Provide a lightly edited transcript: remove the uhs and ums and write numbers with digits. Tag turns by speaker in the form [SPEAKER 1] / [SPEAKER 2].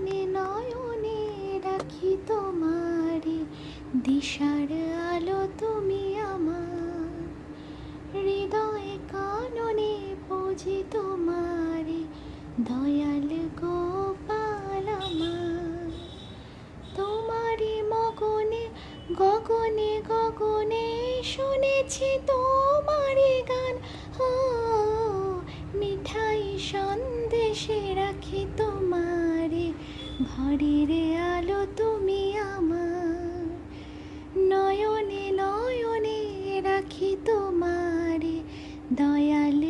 [SPEAKER 1] নয়নে নয়নে রাখি তোমারে, দিশার আলো তুমি আমার। হৃদয়ে কাননে পুজি তোমারে, দয়াল গোপাল আমার। তোমারি মগনে গগনে গগনে শুনেছি তোমারি গান। ও মিঠাই সন্দেশে রাখি তোমারে, ঘরের আলো তুমি আমার। নয়নে নয়নে রাখি তোমারে, দয়াল